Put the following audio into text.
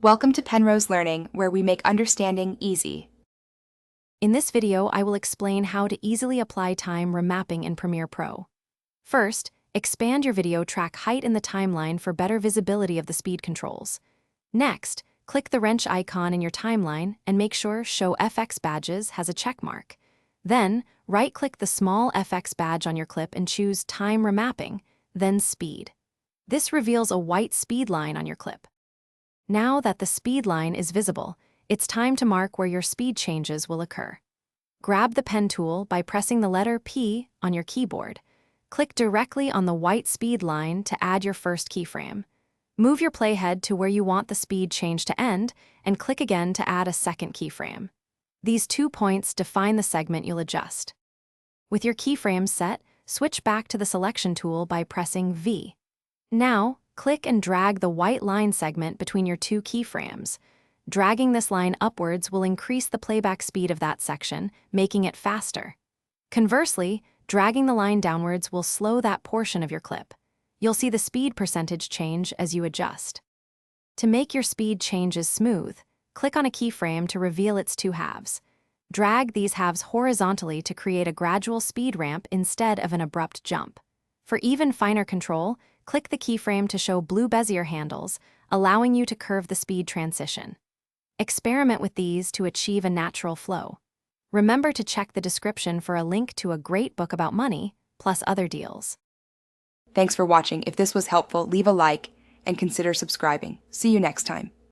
Welcome to Penrose Learning, where we make understanding easy. In this video, I will explain how to easily apply time remapping in Premiere Pro. First, expand your video track height in the timeline for better visibility of the speed controls. Next, click the wrench icon in your timeline and make sure Show FX Badges has a check mark. Then, right-click the small FX badge on your clip and choose Time Remapping, then Speed. This reveals a white speed line on your clip. Now that the speed line is visible, it's time to mark where your speed changes will occur. Grab the pen tool by pressing the letter P on your keyboard. Click directly on the white speed line to add your first keyframe. Move your playhead to where you want the speed change to end, and click again to add a second keyframe. These 2 points define the segment you'll adjust. With your keyframes set, switch back to the selection tool by pressing V. Now, click and drag the white line segment between your 2 keyframes. Dragging this line upwards will increase the playback speed of that section, making it faster. Conversely, dragging the line downwards will slow that portion of your clip. You'll see the speed percentage change as you adjust. To make your speed changes smooth, click on a keyframe to reveal its 2 halves. Drag these halves horizontally to create a gradual speed ramp instead of an abrupt jump. For even finer control, click the keyframe to show blue Bezier handles, allowing you to curve the speed transition. Experiment with these to achieve a natural flow. Remember to check the description for a link to a great book about money, plus other deals. Thanks for watching. If this was helpful, leave a like and consider subscribing. See you next time.